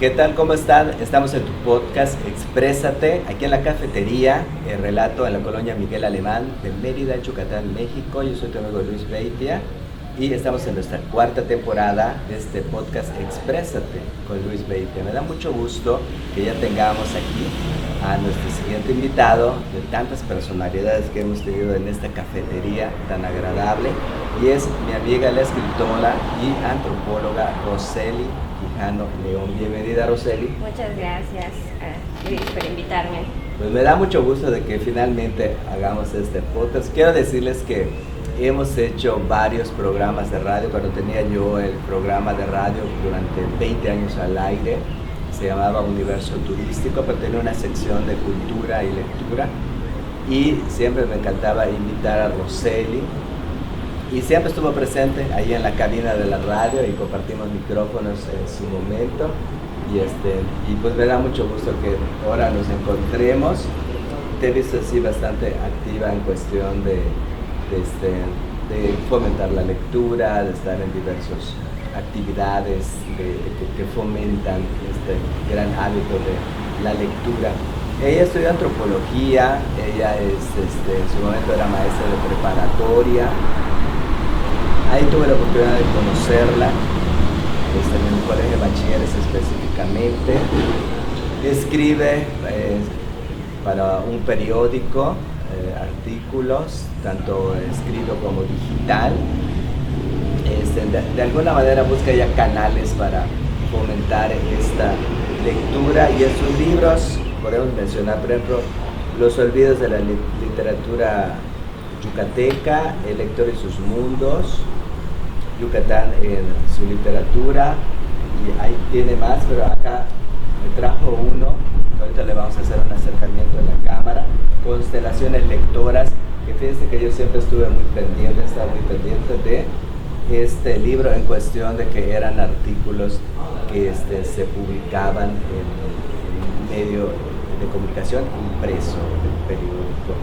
¿Qué tal? ¿Cómo están? Estamos en tu podcast Exprésate, aquí en la cafetería, el relato en la colonia Miguel Alemán de Mérida, Yucatán, México. Yo soy tu amigo Luis Beitia y estamos en nuestra cuarta temporada de este podcast Exprésate con Luis Beitia. Me da mucho gusto que ya tengamos aquí a nuestro siguiente invitado de tantas personalidades que hemos tenido en esta cafetería tan agradable, y es mi amiga, la escritora y antropóloga Rosely Quijano León. Bienvenida, Rosely. Muchas gracias, Luis, por invitarme. Pues me da mucho gusto de que finalmente hagamos este podcast. Quiero decirles que hemos hecho varios programas de radio. Cuando tenía yo el programa de radio durante 20 años al aire, se llamaba Universo Turístico, pero tenía una sección de cultura y lectura, y siempre me encantaba invitar a Rosely, y siempre estuvo presente ahí en la cabina de la radio y compartimos micrófonos en su momento, y pues me da mucho gusto que ahora nos encontremos. Te he visto así bastante activa en cuestión de fomentar la lectura, de estar en diversas actividades que fomentan este gran hábito de la lectura. Ella estudió antropología, ella en su momento era maestra de preparatoria. Ahí tuve la oportunidad de conocerla, en el colegio de bachilleres específicamente. Escribe para un periódico artículos, tanto escrito como digital. De alguna manera busca ya canales para fomentar esta lectura, y en sus libros podemos mencionar, por ejemplo, Los olvidos de la literatura yucateca, El lector y sus mundos, Yucatán en su literatura, y ahí tiene más, pero acá me trajo uno, ahorita le vamos a hacer un acercamiento en la cámara, Constelaciones lectoras, que fíjense que yo siempre estaba muy pendiente de este libro, en cuestión de que eran artículos que se publicaban en medio de comunicación impreso, el periódico.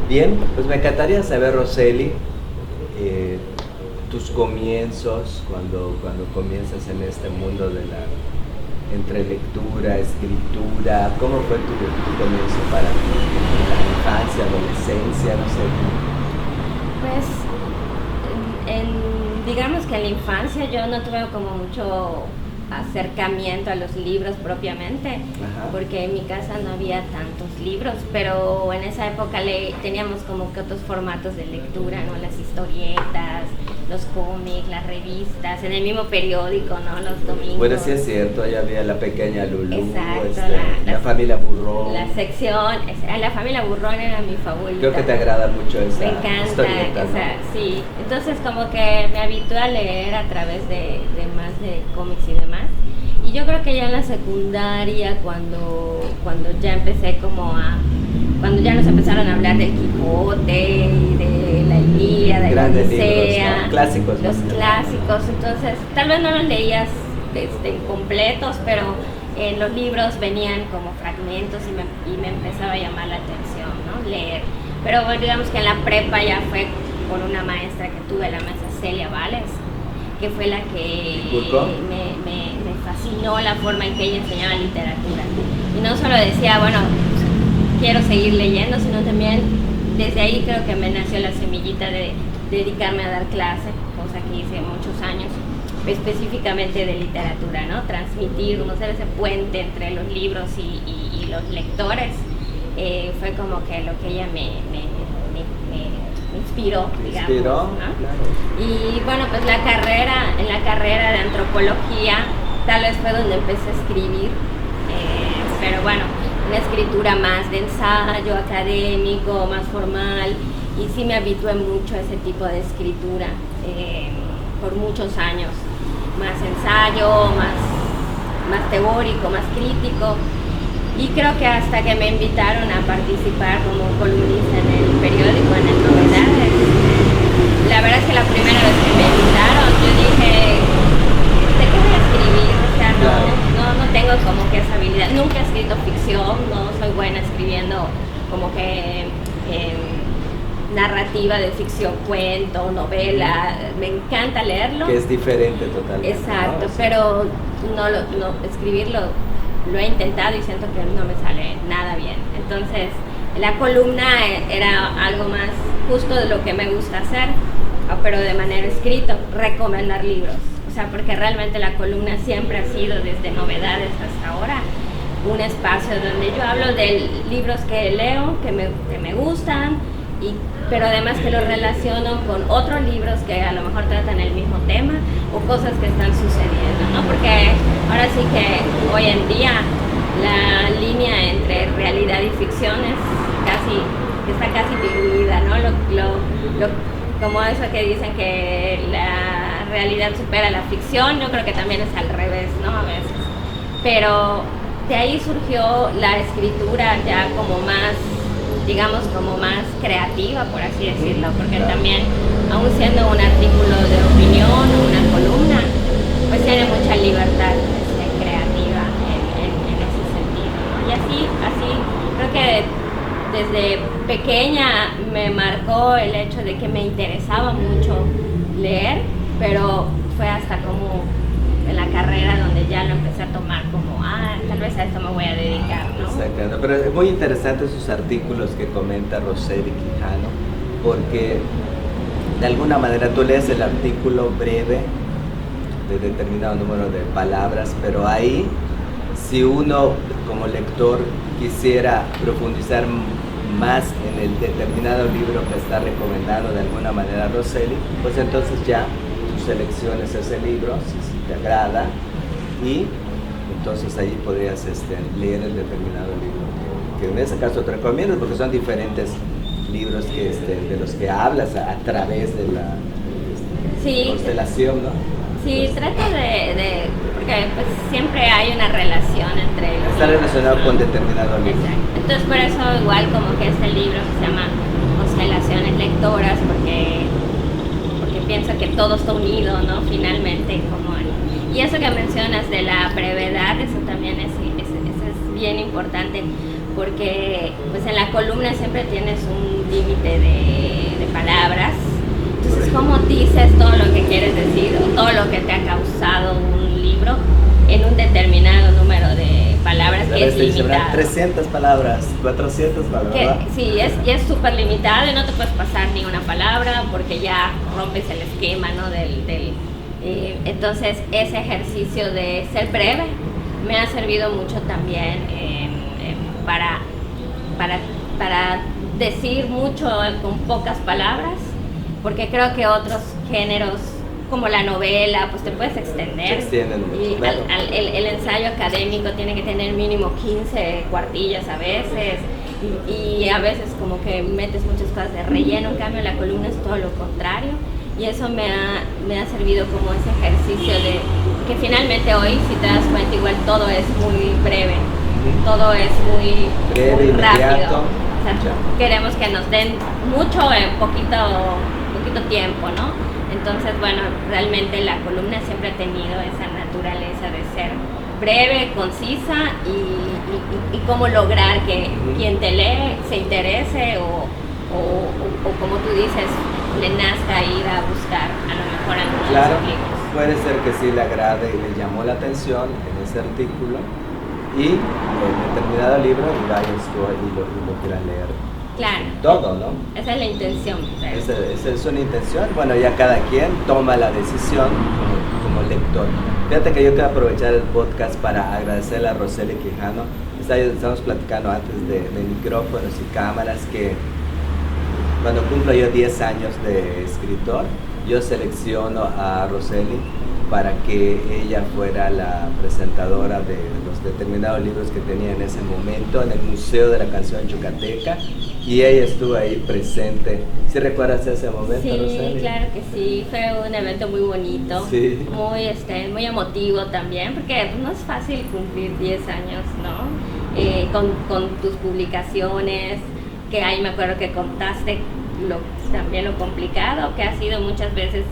Bien, pues me encantaría saber, Rosely, tus comienzos, cuando comienzas en este mundo de entre lectura, escritura. ¿Cómo fue tu comienzo para la infancia, adolescencia, no sé? Pues, digamos que en la infancia yo no tuve como mucho acercamiento a los libros propiamente. Ajá. Porque en mi casa no había tantos libros, pero en esa época teníamos como que otros formatos de lectura, ¿no? Las historietas, los cómics, las revistas, en el mismo periódico, ¿no? Los domingos. Bueno, sí es cierto, ahí había La Pequeña Lulú. Exacto, la Familia Burrón. La sección, La Familia Burrón era mi favorita. Creo que te agrada mucho esa Me encanta, historieta, ¿no? Sí. Entonces como que me habitué a leer a través de más de cómics y demás. Y yo creo que ya en la secundaria, cuando ya empecé cuando ya nos empezaron a hablar del Quijote y de la Ilíada, de la Odisea, libros, ¿no? Clásicos. Los clásicos, entonces tal vez no los leías completos, pero en los libros venían como fragmentos y me empezaba a llamar la atención, ¿no? Leer. Pero bueno, digamos que en la prepa ya fue por una maestra que tuve, la maestra Celia Vales, que fue la que me fascinó la forma en que ella enseñaba literatura. Y no solo decía, bueno, quiero seguir leyendo, sino también desde ahí creo que me nació la semillita de dedicarme a dar clase, cosa que hice muchos años, específicamente de literatura, ¿no? Transmitir, ser ese puente entre los libros y los lectores, fue como que lo que ella me inspiró, digamos, ¿no? Claro. Y bueno, pues en la carrera de antropología tal vez fue donde empecé a escribir, pero bueno, una escritura más de ensayo académico, más formal, y sí me habitué mucho a ese tipo de escritura por muchos años, más ensayo, más teórico, más crítico. Y creo que hasta que me invitaron a participar como columnista en el periódico, en el Novedades, la verdad es que la primera vez que me invitaron, yo dije, ¿de qué voy a escribir? O sea, no tengo como que esa habilidad. Nunca he escrito ficción, no soy buena escribiendo como que narrativa de ficción, cuento, novela, me encanta leerlo. Que es diferente totalmente. Exacto, ¿no? pero escribirlo lo he intentado y siento que no me sale nada bien. Entonces, la columna era algo más justo de lo que me gusta hacer, pero de manera escrita, recomendar libros. O sea, porque realmente la columna siempre ha sido, desde novedades hasta ahora, un espacio donde yo hablo de libros que leo, que me gustan, pero además que los relaciono con otros libros que a lo mejor tratan el mismo tema o cosas que están sucediendo, ¿no? Porque ahora sí que hoy en día la línea entre realidad y ficción está casi diluida, ¿no? Como eso que dicen que la realidad supera la ficción, yo creo que también es al revés, ¿no? A veces. Pero de ahí surgió la escritura ya como más, digamos, como más creativa, por así decirlo, porque también, aun siendo un artículo de opinión o una columna, pues tiene mucha libertad creativa en ese sentido, ¿no? Y así creo que desde pequeña me marcó el hecho de que me interesaba mucho leer, pero fue hasta como en la carrera donde ya lo empecé a tomar como, tal vez a esto me voy a dedicar, ¿no? Exacto, pero es muy interesante esos artículos que comenta Rosely Quijano, porque de alguna manera tú lees el artículo breve de determinado número de palabras, pero ahí, si uno como lector quisiera profundizar más en el determinado libro que está recomendando de alguna manera Rosely, pues entonces ya tú selecciones ese libro, si te agrada, y entonces ahí podrías leer el determinado libro que en ese caso te recomiendo, porque son diferentes libros que, de los que hablas a través de la constelación, ¿no? Sí, trato porque pues siempre hay una relación entre los está libros, relacionado ¿no? con determinado libro. Exacto. Entonces por eso igual como que este libro que se llama Constelaciones Lectoras, porque pienso que todo está unido, ¿no? Finalmente, y eso que mencionas de la brevedad, eso también es bien importante, porque pues en la columna siempre tienes un límite de palabras. Entonces, ¿cómo dices todo lo que quieres decir o todo lo que te ha causado un libro en un determinado número de palabras que es limitado? 300 palabras, 400 palabras. Sí, es súper limitado y no te puedes pasar ni una palabra porque ya rompes el esquema, ¿no? Entonces, ese ejercicio de ser breve me ha servido mucho también para decir mucho con pocas palabras, porque creo que otros géneros como la novela, pues te puedes extender. Se extienden mucho, claro. El ensayo académico tiene que tener mínimo 15 cuartillas a veces, y a veces como que metes muchas cosas de relleno. En cambio la columna es todo lo contrario, y eso me ha servido como ese ejercicio de que finalmente hoy, si te das cuenta, igual todo es muy breve, todo es muy rápido. O sea, queremos que nos den mucho en poquito tiempo, ¿no? Entonces, bueno, realmente la columna siempre ha tenido esa naturaleza de ser breve, concisa y cómo lograr que quien te lee se interese o como tú dices, le nazca ir a buscar a lo mejor algunos libros. Puede ser que sí le agrade y le llamó la atención en ese artículo y en determinado libro y vayas tú y lo quieran leer. Claro. Todo, ¿no? Esa es la intención. Esa es una intención. Bueno, ya cada quien toma la decisión como lector. Fíjate que yo quiero aprovechar el podcast para agradecerle a Rosely Quijano. Estamos platicando antes de micrófonos y cámaras que cuando cumplo yo 10 años de escritor, yo selecciono a Rosely para que ella fuera la presentadora de los determinados libros que tenía en ese momento en el Museo de la Canción Yucateca, y ella estuvo ahí presente. ¿Sí recuerdas ese momento, sí, Rosely? Sí, claro que sí, fue un evento muy bonito, sí. muy emotivo también, porque no es fácil cumplir 10 años, ¿no? Con tus publicaciones, que ahí me acuerdo que contaste también lo complicado que ha sido muchas veces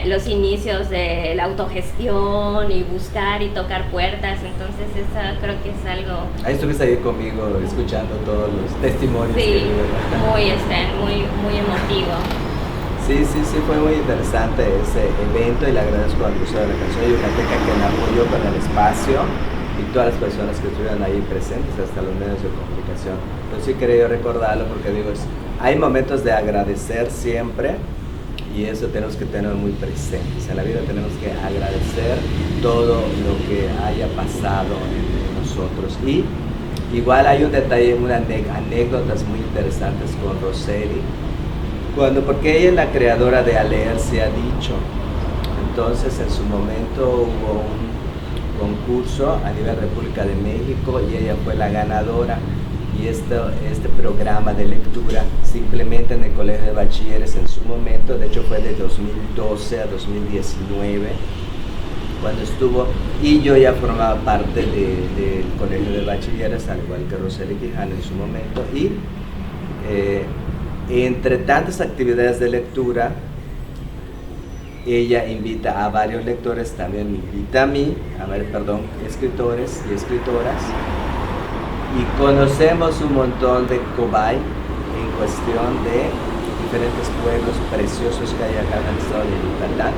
los inicios de la autogestión y buscar y tocar puertas. Entonces eso creo que es algo... Ahí estuviste ahí conmigo escuchando todos los testimonios. Sí, muy emotivo. Sí, fue muy interesante ese evento y le agradezco al Museo de la Canción Yucateca que me apoyó con el espacio y todas las personas que estuvieron ahí presentes, hasta los medios de comunicación. Pero sí quería recordarlo porque digo, hay momentos de agradecer siempre y eso tenemos que tener muy presentes. En la vida tenemos que agradecer todo lo que haya pasado entre nosotros. Y igual hay un detalle, unas anécdotas muy interesantes con Roseli, porque ella es la creadora de Aleer se ha dicho. Entonces en su momento hubo un concurso a nivel República de México y ella fue la ganadora, y este programa de lectura se implementa en el Colegio de Bachilleres en su momento. De hecho fue de 2012 a 2019 cuando estuvo, y yo ya formaba parte del Colegio de Bachilleres, al igual que Roseli Quijano en su momento, y entre tantas actividades de lectura ella invita a varios lectores, también me invita a mí, escritores y escritoras, y conocemos un montón de Cobay en cuestión de diferentes pueblos preciosos que hay acá en el estado de Yucatán,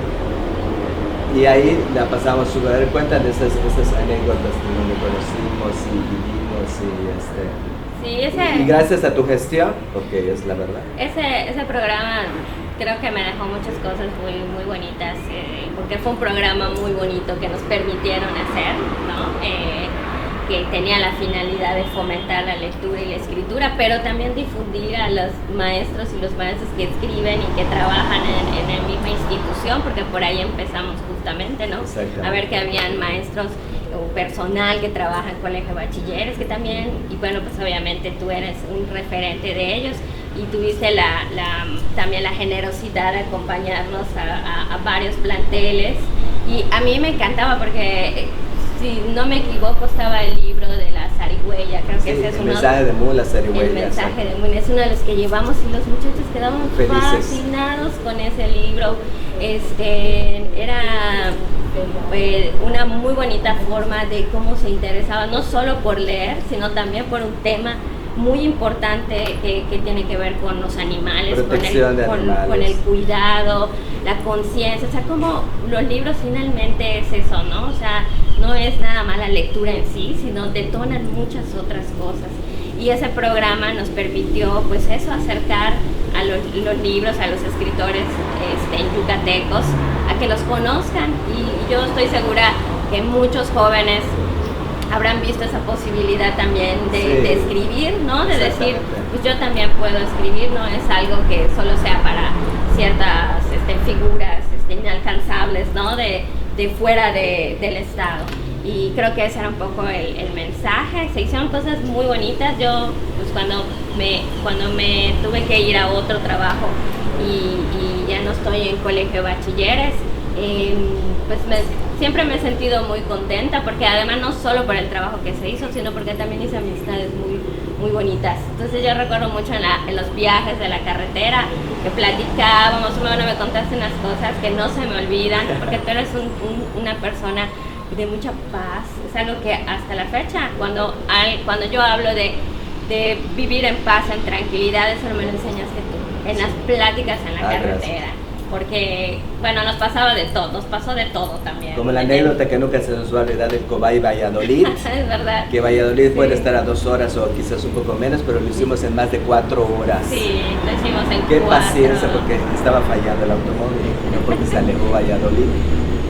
y ahí la pasamos súper. Cuentan esas anécdotas de donde conocimos y vivimos y gracias a tu gestión, porque es la verdad. Ese programa creo que me dejó muchas cosas muy bonitas, porque fue un programa muy bonito que nos permitieron hacer, ¿no? Que tenía la finalidad de fomentar la lectura y la escritura, pero también difundir a los maestros y los maestros que escriben y que trabajan en la misma institución, porque por ahí empezamos justamente, ¿no? A ver que habían maestros o personal que trabaja en Colegio de Bachilleres, que también, y bueno, pues obviamente tú eres un referente de ellos, y tuviste también la generosidad de acompañarnos a varios planteles, y a mí me encantaba porque, si no me equivoco, estaba el libro de la zarigüeya, creo que ese es el mensaje de Mu, la zarigüeya. El mensaje de Mu es uno de los que llevamos, y los muchachos quedaban fascinados con ese libro. Era una muy bonita forma de cómo se interesaba, no solo por leer, sino también por un tema muy importante que tiene que ver con los animales, con el cuidado, la conciencia, o sea, como los libros finalmente es eso, ¿no? O sea, no es nada más la lectura en sí, sino detonan muchas otras cosas. Y ese programa nos permitió, pues eso, acercar a los libros, a los escritores yucatecos, a que los conozcan, y yo estoy segura que muchos jóvenes habrán visto esa posibilidad también de escribir, ¿no? De decir, pues yo también puedo escribir, no es algo que solo sea para ciertas figuras inalcanzables, ¿no? De fuera del estado. Y creo que ese era un poco el mensaje. Se hicieron cosas muy bonitas. Yo, pues cuando me tuve que ir a otro trabajo y ya no estoy en Colegio de Bachilleres, pues siempre me he sentido muy contenta, porque además no solo por el trabajo que se hizo, sino porque también hice amistades muy bonitas. Entonces yo recuerdo mucho en los viajes de la carretera que platicábamos, me contaste unas cosas que no se me olvidan, porque tú eres una persona de mucha paz. Es algo que hasta la fecha, cuando yo hablo de vivir en paz, en tranquilidad, eso me lo enseñaste tú, en las pláticas en la carretera. Gracias. Porque, bueno, nos pasó de todo también. Como la anécdota que nunca se nos va a olvidar del Cobay Valladolid. Es verdad. Que Valladolid puede estar a 2 horas o quizás un poco menos, pero lo hicimos en más de 4 horas. Sí, lo hicimos en 4. Qué paciencia, porque estaba fallando el automóvil, no porque se alejó Valladolid,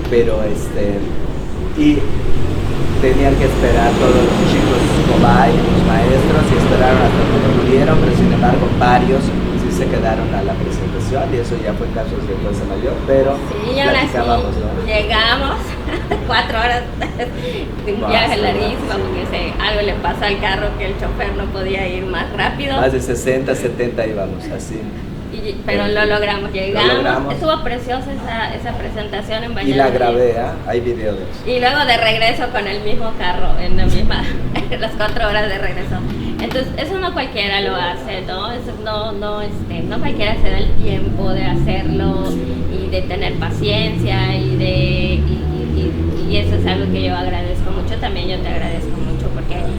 pero y tenían que esperar todos los chicos Cobay, los maestros, y esperaron hasta que pudieron, pero sin embargo varios sí se quedaron a la presentación, y eso ya fue casos de fuerza mayor, pero sí, platicábamos, ¿no? Llegamos 4 horas de un viaje larguísimo, porque algo le pasó al carro que el chofer no podía ir más rápido. Más de 60, 70 íbamos, así. Pero lo logramos, llegamos. Estuvo preciosa esa presentación en Valladolid. Y la grabé, hay video de eso. Y luego de regreso con el mismo carro, en las 4 horas de regreso. Entonces, eso no cualquiera lo hace, ¿no? Eso no cualquiera se da el tiempo de hacerlo y de tener paciencia y eso es algo que yo agradezco mucho. También yo te agradezco mucho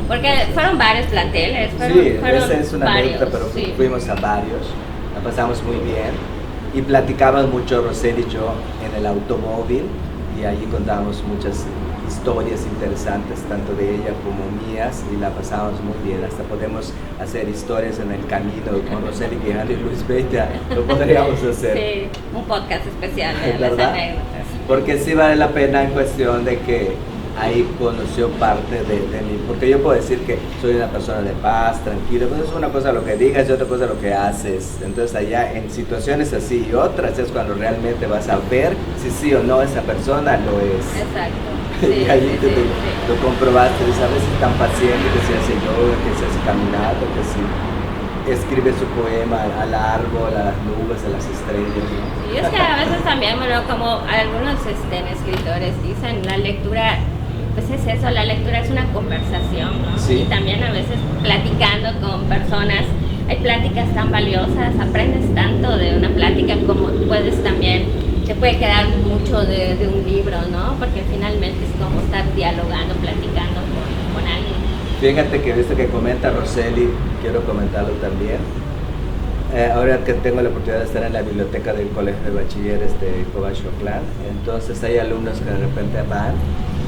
porque fueron varios planteles. Fueron esa es una varios, anécdota, pero sí. fuimos a varios, la pasamos muy bien y platicábamos mucho Roseli y yo en el automóvil y allí contábamos muchas historias interesantes, tanto de ella como mías, y la pasamos muy bien. Hasta podemos hacer historias en el camino con Roseli Quijano y Luis Beitia, lo podríamos hacer. Sí, un podcast especial de las ¿Verdad? anécdotas. Porque sí vale la pena en cuestión de que ahí conoció parte de mí, porque yo puedo decir que soy una persona de paz, tranquila, pero es una cosa lo que digas y otra cosa lo que haces. Entonces allá en situaciones así y otras es cuando realmente vas a ver si sí o no esa persona lo es. Exacto. Y allí lo comprobaste, sabes si es tan paciente, que se hace yoga, que se hace caminata, que si escribe su poema al árbol, a las nubes, a las estrellas, ¿no? Y es que a veces también, bueno, como algunos escritores dicen, la lectura, pues es eso, la lectura es una conversación, ¿no? Sí. Y también a veces platicando con personas, hay pláticas tan valiosas, aprendes tanto de una plática como puedes también, te puede quedar mucho de un libro, ¿no? Porque finalmente es como estar dialogando, platicando con alguien. Fíjate que visto que comenta Roseli, quiero comentarlo también. Ahora que tengo la oportunidad de estar en la biblioteca del Colegio de Bachilleres de Cobachoclán, entonces hay alumnos que de repente van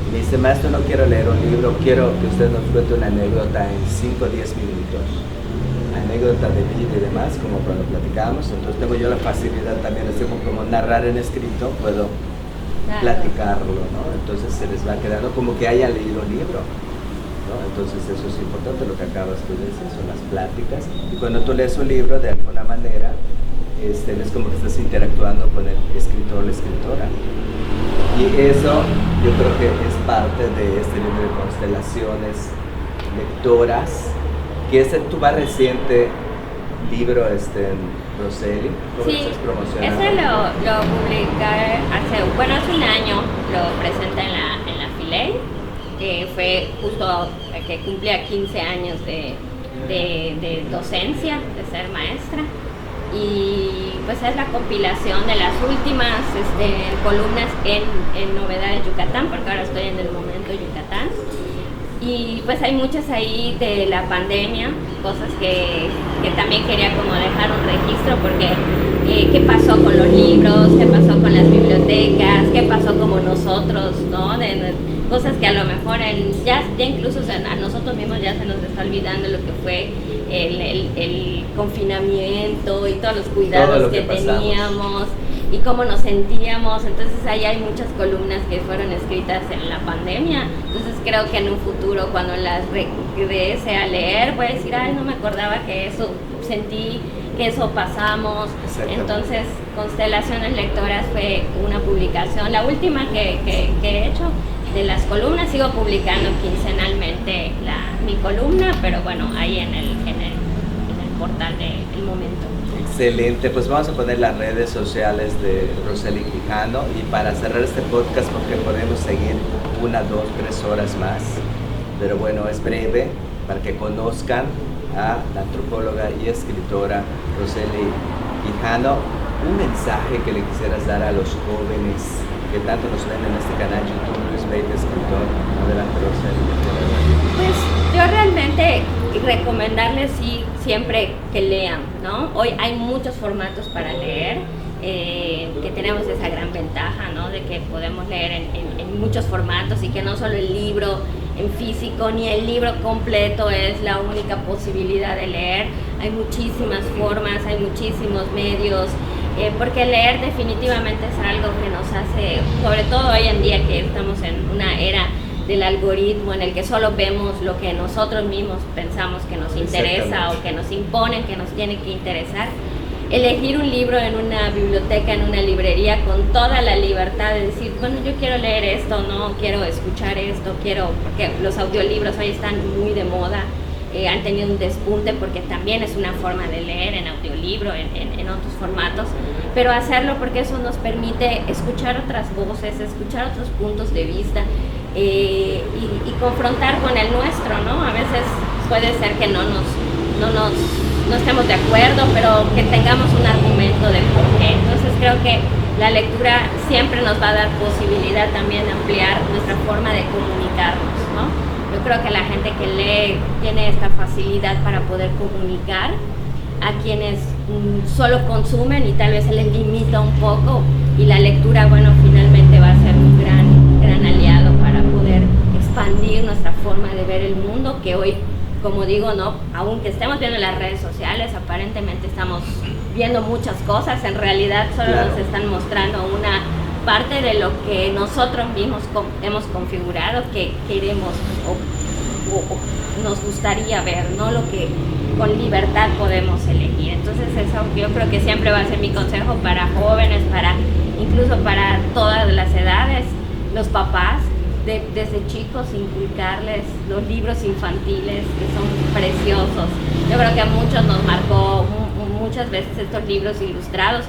y me dicen, maestro, no quiero leer un libro, quiero que usted nos cuente una anécdota en 5 o 10 minutos. Anécdota de vida y demás, como cuando platicábamos. Entonces tengo yo la facilidad también, así como narrar en escrito, puedo platicarlo, ¿no? Entonces se les va quedando como que hayan leído un libro, ¿no? Entonces eso es importante, lo que acabas tú de decir, son las pláticas. Y cuando tú lees un libro, de alguna manera, es como que estás interactuando con el escritor o la escritora. Y eso yo creo que es parte de este libro de constelaciones lectoras, que es tu más reciente libro, Roseli. ¿Cómo Sí, estás promocionando? ese lo publiqué hace un año, lo presenté en la Filey, que fue justo que cumplía 15 años de docencia, de ser maestra. Y pues es la compilación de las últimas columnas en Novedades Yucatán, porque ahora estoy en el momento Yucatán. Y pues hay muchas ahí de la pandemia, cosas que también quería como dejar un registro, porque qué pasó con los libros, qué pasó con las bibliotecas, qué pasó como nosotros, ¿no? De cosas que a lo mejor ya incluso a nosotros mismos ya se nos está olvidando lo que fue el confinamiento y todos los cuidados que teníamos y cómo nos sentíamos. Entonces ahí hay muchas columnas que fueron escritas en la pandemia. Entonces creo que en un futuro, cuando las regrese a leer, voy a decir, ay, no me acordaba que eso sentí, que eso pasamos. Entonces Constelaciones Lectoras fue una publicación, la última que he hecho de las columnas. Sigo publicando quincenalmente mi columna, pero bueno, ahí en el portal del momento. Excelente, pues vamos a poner las redes sociales de Roseli Quijano, y para cerrar este podcast, porque podemos seguir 1, 2, 3 horas más, pero bueno, es breve, para que conozcan a la antropóloga y escritora Roseli Quijano. Un mensaje que le quisieras dar a los jóvenes que tanto nos ven en este canal YouTube, Luis Beitia, escritor. Adelante, Roseli. Pues yo realmente recomendarles siempre que lean, ¿no? Hoy hay muchos formatos para leer, que tenemos esa gran ventaja, ¿no? De que podemos leer en muchos formatos, y que no solo el libro en físico ni el libro completo es la única posibilidad de leer. Hay muchísimas formas, hay muchísimos medios, porque leer definitivamente es algo que nos hace, sobre todo hoy en día que estamos en una era del algoritmo en el que solo vemos lo que nosotros mismos pensamos que nos interesa o que nos imponen que nos tiene que interesar. Elegir un libro en una biblioteca, en una librería, con toda la libertad de decir, bueno, yo quiero leer esto, no quiero escuchar esto, porque los audiolibros hoy están muy de moda, han tenido un despunte porque también es una forma de leer en audiolibro, en otros formatos, pero hacerlo porque eso nos permite escuchar otras voces, escuchar otros puntos de vista, y confrontar con el nuestro, ¿no? A veces puede ser que no estemos de acuerdo, pero que tengamos un argumento de por qué. Entonces creo que la lectura siempre nos va a dar posibilidad también de ampliar nuestra forma de comunicarnos, ¿no? Yo creo que la gente que lee tiene esta facilidad para poder comunicar a quienes solo consumen y tal vez se les limita un poco, y la lectura, bueno, finalmente va a ser un gran aliado para poder expandir nuestra forma de ver el mundo, que hoy, como digo, no, aunque estemos viendo en las redes sociales, aparentemente estamos viendo muchas cosas, en realidad solo nos están mostrando una parte de lo que nosotros mismos hemos configurado, que queremos o nos gustaría ver, no lo que con libertad podemos elegir. Entonces eso yo creo que siempre va a ser mi consejo para jóvenes, incluso para todas las edades, los papás, desde chicos inculcarles los libros infantiles, que son preciosos. Yo creo que a muchos nos marcó muchas veces estos libros ilustrados,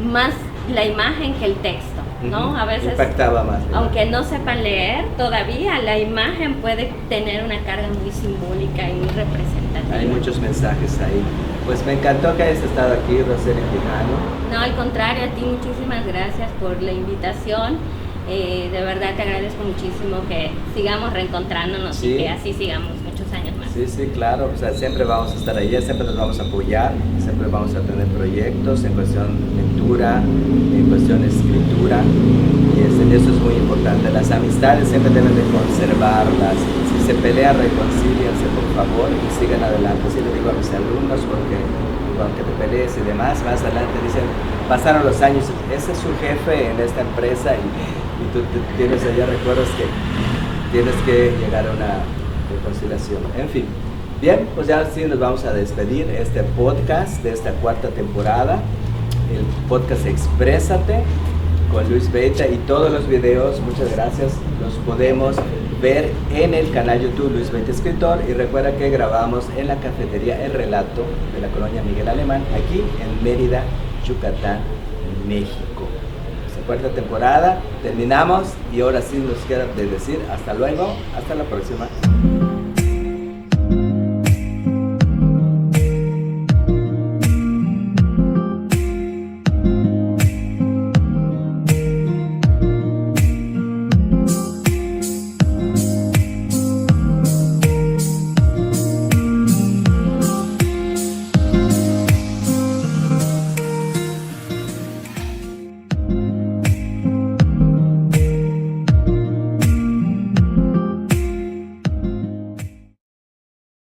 más la imagen que el texto, ¿no? A veces impactaba más, ¿no? Aunque no sepan leer todavía, la imagen puede tener una carga muy simbólica y muy representativa. Hay muchos mensajes ahí. Pues me encantó que hayas estado aquí, Roselyn Quijano. No, al contrario, a ti muchísimas gracias por la invitación. De verdad te agradezco muchísimo que sigamos reencontrándonos, sí, y que así sigamos muchos años más. Sí, sí, claro, o sea, siempre vamos a estar ahí, siempre nos vamos a apoyar, siempre vamos a tener proyectos en cuestión lectura, en cuestión escritura, y eso es muy importante. Las amistades siempre deben de conservarlas. Si se pelean, reconcíliense, por favor, y sigan adelante. Así le digo a mis alumnos, porque aunque te pelees y demás, más adelante dicen, pasaron los años, ese es su jefe en esta empresa, y tú tienes allá recuerdos que tienes que llegar a una reconciliación. En fin, bien, pues ya sí nos vamos a despedir este podcast de esta 4ª temporada, el podcast Exprésate con Luis Beita, y todos los videos, muchas gracias, los podemos ver en el canal YouTube Luis Beita Escritor, y recuerda que grabamos en la cafetería El Relato de la colonia Miguel Alemán, aquí en Mérida, Yucatán, México. Esta 4ª temporada terminamos, y ahora sí nos queda de decir hasta luego, hasta la próxima.